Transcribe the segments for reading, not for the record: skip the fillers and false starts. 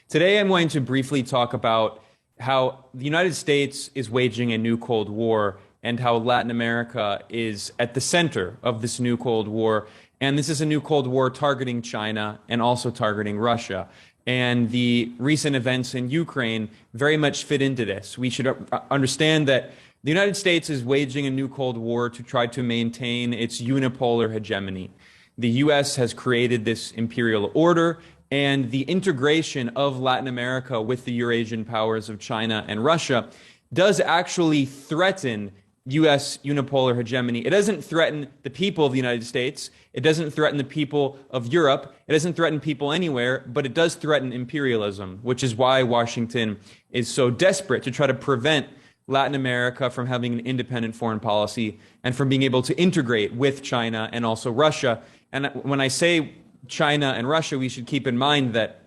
Today, I'm going to briefly talk about how the United States is waging a new Cold War and how Latin America is at the center of this new Cold War. And this is a new Cold War targeting China and also targeting Russia. And the recent events in Ukraine very much fit into this. We should understand that the United States is waging a new Cold War to try to maintain its unipolar hegemony. The U.S. has created this imperial order, and the integration of Latin America with the Eurasian powers of China and Russia does actually threaten U.S. unipolar hegemony. It doesn't threaten the people of the United States. It doesn't threaten the people of Europe. It doesn't threaten people anywhere, but it does threaten imperialism, which is why Washington is so desperate to try to prevent Latin America from having an independent foreign policy and from being able to integrate with China and also Russia. And when I say China and Russia, we should keep in mind that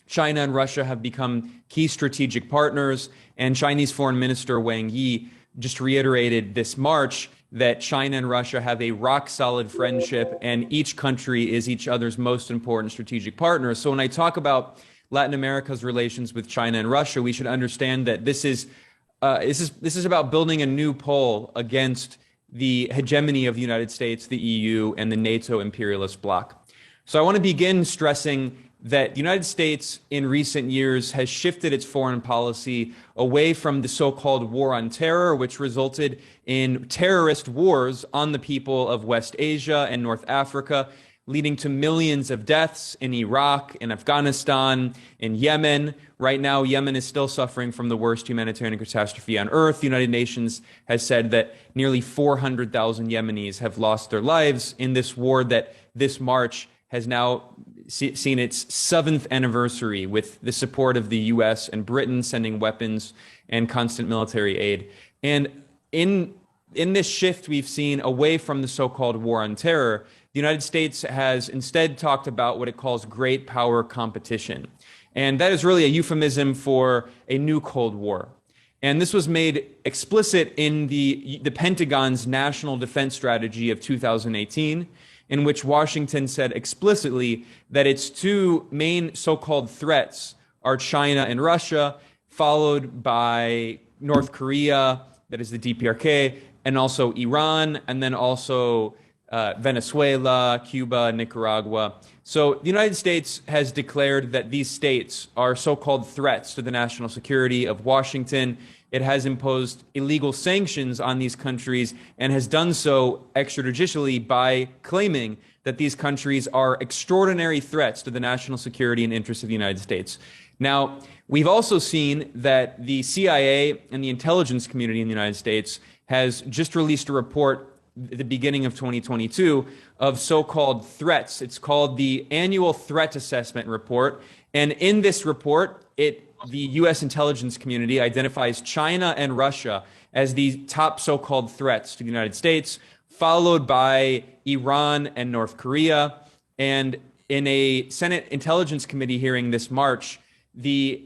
China and Russia have become key strategic partners, and Chinese Foreign Minister Wang Yi just reiterated this March that China and Russia have a rock-solid friendship, and each country is each other's most important strategic partner. So when I talk about Latin America's relations with China and Russia, we should understand that this is about building a new pole against the hegemony of the United States, the EU, and the NATO imperialist bloc. So I want to begin stressing that the United States in recent years has shifted its foreign policy away from the so-called war on terror, which resulted in terrorist wars on the people of West Asia and North Africa, leading to millions of deaths in Iraq, in Afghanistan, in Yemen. Right now, Yemen is still suffering from the worst humanitarian catastrophe on earth. The United Nations has said that nearly 400,000 Yemenis have lost their lives in this war that this March has now seen its 7th anniversary, with the support of the U.S. and Britain sending weapons and constant military aid. And in this shift we've seen away from the so-called war on terror, the United States has instead talked about what it calls great power competition. And that is really a euphemism for a new Cold War. And this was made explicit in the Pentagon's National Defense Strategy of 2018, in which Washington said explicitly that its two main so-called threats are China and Russia, followed by North Korea, that is the DPRK, and also Iran, and then also Venezuela, Cuba, Nicaragua. So the United States has declared that these states are so-called threats to the national security of Washington. It has imposed illegal sanctions on these countries and has done so extrajudicially by claiming that these countries are extraordinary threats to the national security and interests of the United States. Now, we've also seen that the CIA and the intelligence community in the United States has just released a report at the beginning of 2022 of so-called threats. It's called the Annual Threat Assessment Report. And in this report, the U.S. intelligence community identifies China and Russia as the top so-called threats to the United States, followed by Iran and North Korea. And in a Senate Intelligence Committee hearing this March, the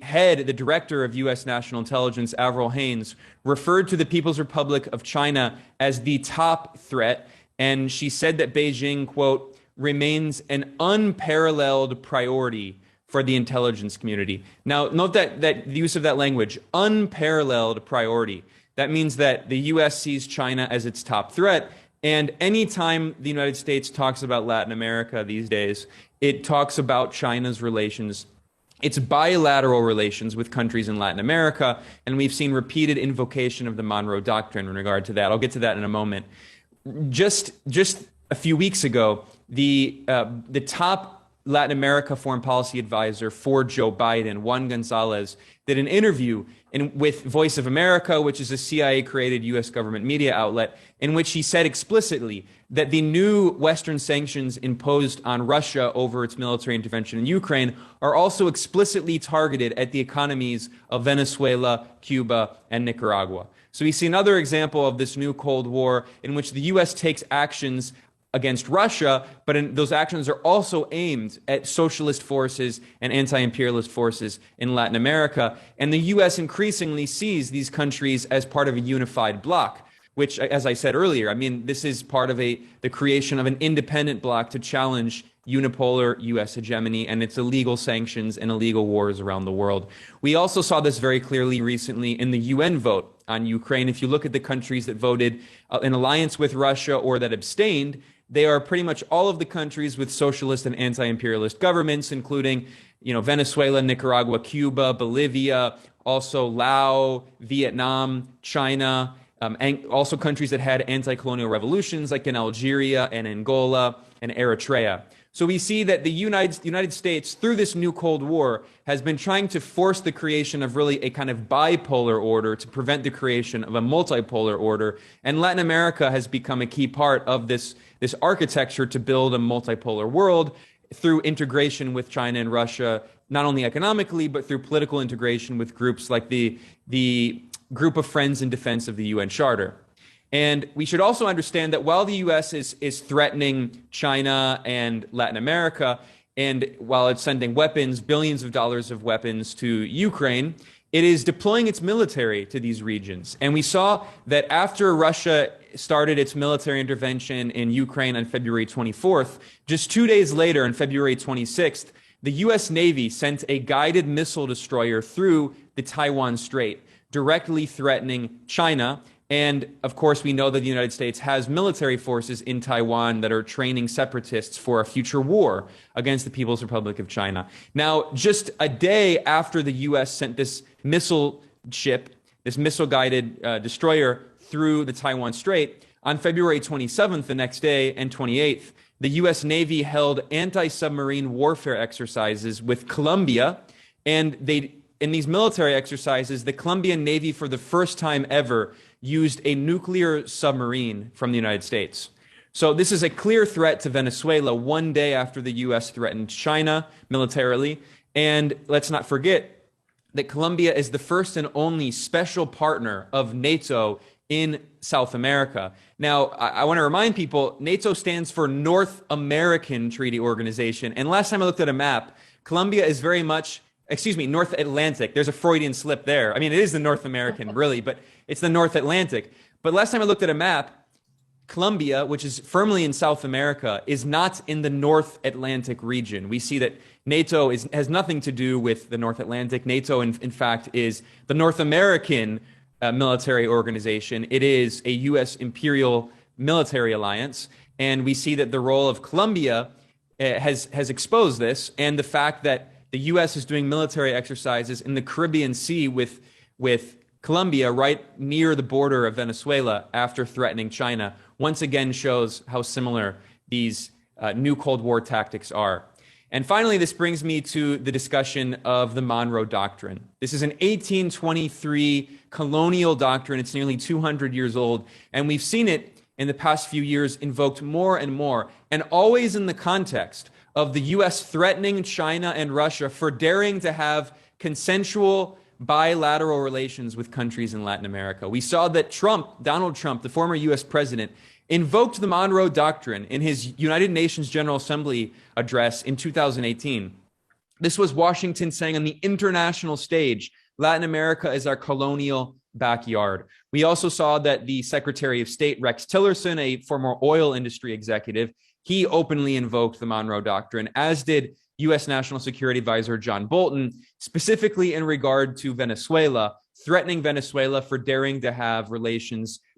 director of U.S. National Intelligence, Avril Haines, referred to the People's Republic of China as the top threat. And she said that Beijing, quote, remains an unparalleled priority for the intelligence community. Now, note that the use of that language, unparalleled priority. That means that the U.S. sees China as its top threat. And anytime the United States talks about Latin America these days, it talks about China's relations, its bilateral relations with countries in Latin America. And we've seen repeated invocation of the Monroe Doctrine in regard to that. I'll get to that in a moment. Just a few weeks ago, the top Latin America foreign policy advisor for Joe Biden, Juan Gonzalez, did an interview with Voice of America, which is a CIA-created U.S. government media outlet, in which he said explicitly that the new Western sanctions imposed on Russia over its military intervention in Ukraine are also explicitly targeted at the economies of Venezuela, Cuba, and Nicaragua. So we see another example of this new Cold War in which the U.S. takes actions against Russia, but those actions are also aimed at socialist forces and anti-imperialist forces in Latin America. And the U.S. increasingly sees these countries as part of a unified bloc. which, as I said earlier, I mean, this is part of the creation of an independent bloc to challenge unipolar U.S. hegemony and its illegal sanctions and illegal wars around the world. We also saw this very clearly recently in the UN vote on Ukraine. If you look at the countries that voted in alliance with Russia or that abstained, they are pretty much all of the countries with socialist and anti-imperialist governments, including, Venezuela, Nicaragua, Cuba, Bolivia, also Laos, Vietnam, China, and also countries that had anti-colonial revolutions like in Algeria and Angola and Eritrea. So we see that the United States, through this new Cold War, has been trying to force the creation of really a kind of bipolar order to prevent the creation of a multipolar order. And Latin America has become a key part of this architecture to build a multipolar world through integration with China and Russia, not only economically, but through political integration with groups like the Group of Friends in Defense of the UN Charter. And we should also understand that while the U.S. is threatening China and Latin America, and while it's sending weapons, billions of dollars of weapons to Ukraine, it is deploying its military to these regions. And we saw that after Russia started its military intervention in Ukraine on February 24th, just 2 days later, on February 26th, the U.S. Navy sent a guided missile destroyer through the Taiwan Strait, directly threatening China. And of course, we know that the United States has military forces in Taiwan that are training separatists for a future war against the People's Republic of China. Now, just a day after the U.S. sent this missile ship, this missile-guided destroyer through the Taiwan Strait, on February 27th, the next day, and 28th, the U.S. Navy held anti-submarine warfare exercises with Colombia, and in these military exercises, the Colombian Navy, for the first time ever, used a nuclear submarine from the United States. So this is a clear threat to Venezuela one day after the U.S. threatened China militarily. And let's not forget that Colombia is the first and only special partner of NATO in South America. Now, I want to remind people, NATO stands for North American Treaty Organization. And last time I looked at a map, Colombia is very much, North Atlantic. There's a Freudian slip there. I mean, it is the North American, really, but it's the North Atlantic. But last time I looked at a map, Colombia, which is firmly in South America, is not in the North Atlantic region. We see that NATO has nothing to do with the North Atlantic. NATO, in fact, is the North American military organization. It is a U.S. imperial military alliance. And we see that the role of Colombia has exposed this, and the fact that the U.S. is doing military exercises in the Caribbean Sea with Colombia right near the border of Venezuela after threatening China once again shows how similar these new Cold War tactics are. And finally, this brings me to the discussion of the Monroe Doctrine. This is an 1823 colonial doctrine. It's nearly 200 years old, and we've seen it in the past few years invoked more and more, and always in the context of the U.S. threatening China and Russia for daring to have consensual bilateral relations with countries in Latin America. We saw that Donald Trump, the former U.S. president, invoked the Monroe Doctrine in his United Nations General Assembly address in 2018. This was Washington saying on the international stage, Latin America is our colonial backyard. We also saw that the Secretary of State, Rex Tillerson, a former oil industry executive, he openly invoked the Monroe Doctrine, as did U.S. National Security Advisor John Bolton, specifically in regard to Venezuela, threatening Venezuela for daring to have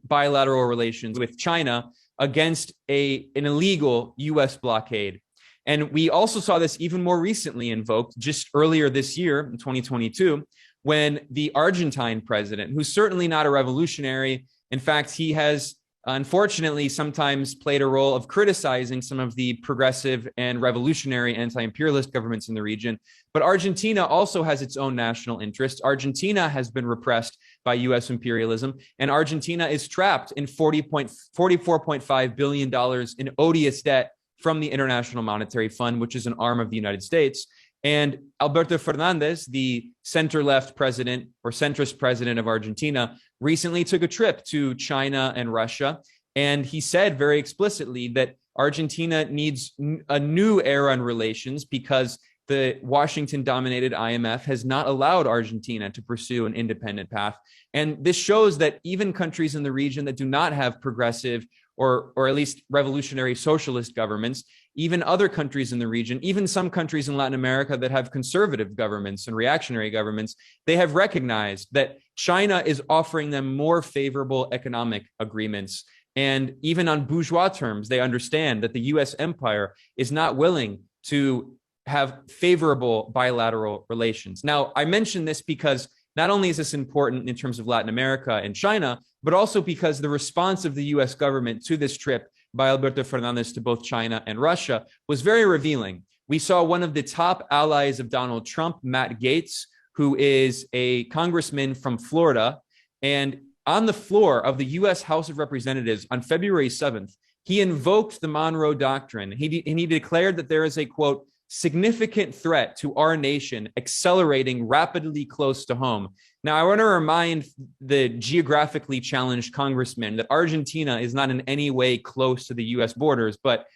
bilateral relations with China against an illegal U.S. blockade. And we also saw this even more recently invoked just earlier this year in 2022, when the Argentine president, who's certainly not a revolutionary, in fact, he has unfortunately sometimes played a role of criticizing some of the progressive and revolutionary anti-imperialist governments in the region. But Argentina also has its own national interests. Argentina has been repressed by U.S. imperialism, and Argentina is trapped in $44.5 billion in odious debt from the International Monetary Fund, which is an arm of the United States. And Alberto Fernandez, the center-left president or centrist president of Argentina, recently took a trip to China and Russia. And he said very explicitly that Argentina needs a new era in relations because the Washington-dominated IMF has not allowed Argentina to pursue an independent path. And this shows that even countries in the region that do not have progressive or at least revolutionary socialist governments, even other countries in the region, even some countries in Latin America that have conservative governments and reactionary governments, they have recognized that China is offering them more favorable economic agreements. And even on bourgeois terms, they understand that the US empire is not willing to have favorable bilateral relations. Now, I mention this because not only is this important in terms of Latin America and China, but also because the response of the US government to this trip by Alberto Fernandez to both China and Russia was very revealing. We saw one of the top allies of Donald Trump, Matt Gaetz, who is a congressman from Florida, and on the floor of the US House of Representatives on February 7th, he invoked the Monroe Doctrine. He declared that there is a, quote, significant threat to our nation accelerating rapidly close to home. Now, I want to remind the geographically challenged congressman that Argentina is not in any way close to the US borders, but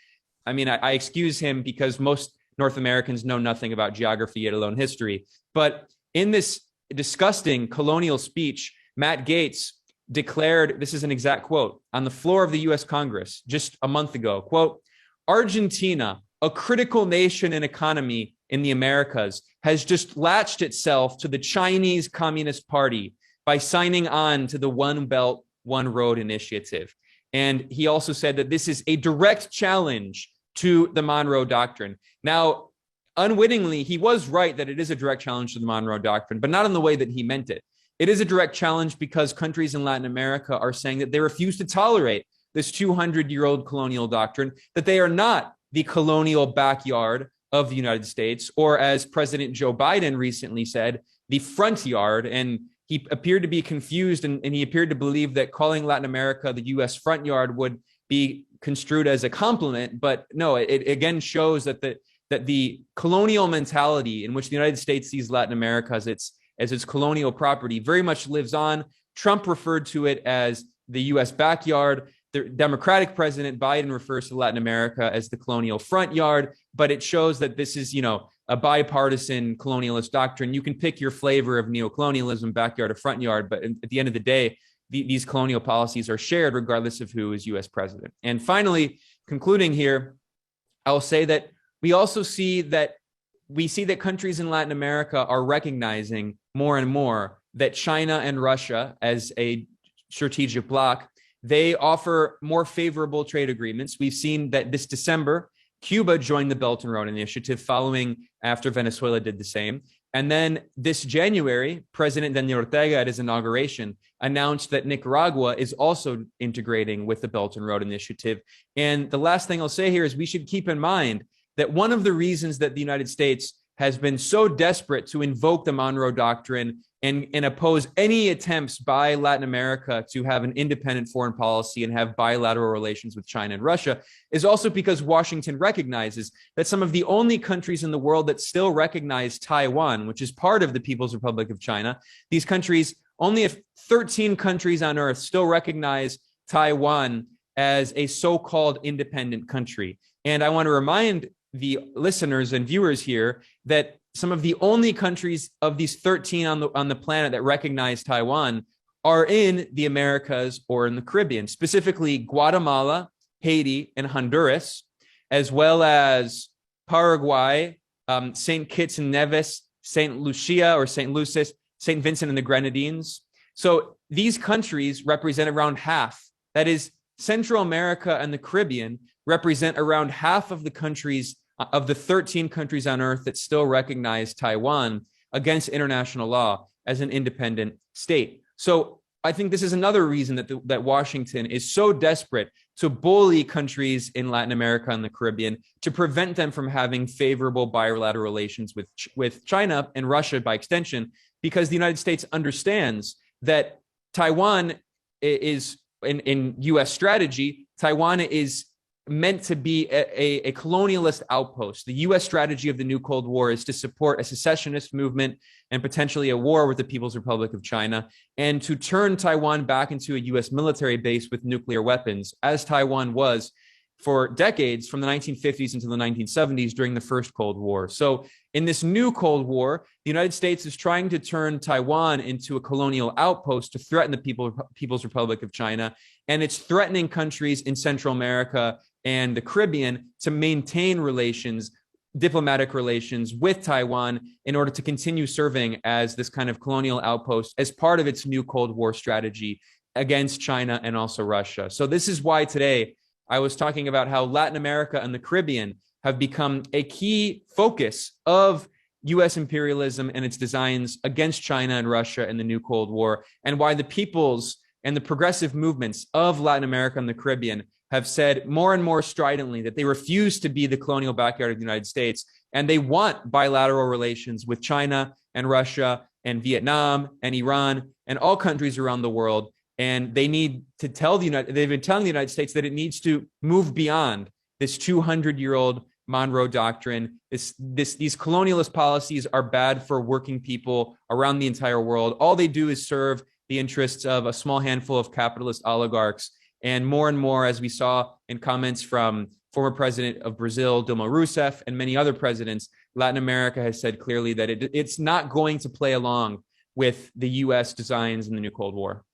I mean, I excuse him because most North Americans know nothing about geography, yet alone history. But in this disgusting colonial speech, Matt Gaetz declared, this is an exact quote, on the floor of the US Congress just a month ago, quote, Argentina, a critical nation and economy in the Americas, has just latched itself to the Chinese Communist Party by signing on to the One Belt, One Road initiative. And he also said that this is a direct challenge to the Monroe Doctrine. Now, unwittingly, he was right that it is a direct challenge to the Monroe Doctrine, but not in the way that he meant it. It is a direct challenge because countries in Latin America are saying that they refuse to tolerate this 200-year-old colonial doctrine, that they are not the colonial backyard of the United States, or as President Joe Biden recently said, the front yard. And he appeared to be confused and he appeared to believe that calling Latin America the US front yard would be construed as a compliment. But no, it again shows that the colonial mentality in which the United States sees Latin America as its colonial property very much lives on. Trump referred to it as the US backyard. The Democratic President Biden refers to Latin America as the colonial front yard, but it shows that this is, a bipartisan colonialist doctrine. You can pick your flavor of neocolonialism, backyard or front yard, but at the end of the day, these colonial policies are shared regardless of who is US president. And finally, concluding here, I'll say that we see that countries in Latin America are recognizing more and more that China and Russia, as a strategic bloc, they offer more favorable trade agreements. We've seen that this December, Cuba joined the Belt and Road Initiative following after Venezuela did the same. And then this January, President Daniel Ortega at his inauguration announced that Nicaragua is also integrating with the Belt and Road Initiative. And the last thing I'll say here is we should keep in mind that one of the reasons that the United States has been so desperate to invoke the Monroe Doctrine and oppose any attempts by Latin America to have an independent foreign policy and have bilateral relations with China and Russia is also because Washington recognizes that some of the only countries in the world that still recognize Taiwan, which is part of the People's Republic of China, these countries, only if 13 countries on earth still recognize Taiwan as a so-called independent country. And I want to remind the listeners and viewers here that some of the only countries of these 13 on the planet that recognize Taiwan are in the Americas or in the Caribbean, specifically Guatemala, Haiti, and Honduras, as well as Paraguay, St. Kitts and Nevis, St. Lucia or St. Lucis, St. Vincent and the Grenadines. So these countries represent around half. That is, Central America and the Caribbean represent around half of the countries of the 13 countries on earth that still recognize Taiwan against international law as an independent state. So I think this is another reason that Washington is so desperate to bully countries in Latin America and the Caribbean to prevent them from having favorable bilateral relations with China and Russia by extension, because the United States understands that Taiwan is, in U.S. strategy, Taiwan is meant to be a colonialist outpost. The U.S. strategy of the new Cold War is to support a secessionist movement and potentially a war with the People's Republic of China, and to turn Taiwan back into a U.S. military base with nuclear weapons, as Taiwan was for decades, from the 1950s into the 1970s during the first Cold War. So in this new Cold War, the United States is trying to turn Taiwan into a colonial outpost to threaten the People's Republic of China. And it's threatening countries in Central America and the Caribbean to maintain relations, diplomatic relations with Taiwan in order to continue serving as this kind of colonial outpost as part of its new Cold War strategy against China and also Russia. So this is why today I was talking about how Latin America and the Caribbean have become a key focus of U.S. imperialism and its designs against China and Russia in the new Cold War, and why the peoples and the progressive movements of Latin America and the Caribbean have said more and more stridently that they refuse to be the colonial backyard of the United States, and they want bilateral relations with China and Russia and Vietnam and Iran and all countries around the world. And they need to they've been telling the United States that it needs to move beyond this 200-year-old Monroe Doctrine. These colonialist policies are bad for working people around the entire world. All they do is serve the interests of a small handful of capitalist oligarchs. And more, as we saw in comments from former president of Brazil, Dilma Rousseff, and many other presidents, Latin America has said clearly that it's not going to play along with the U.S. designs in the new Cold War.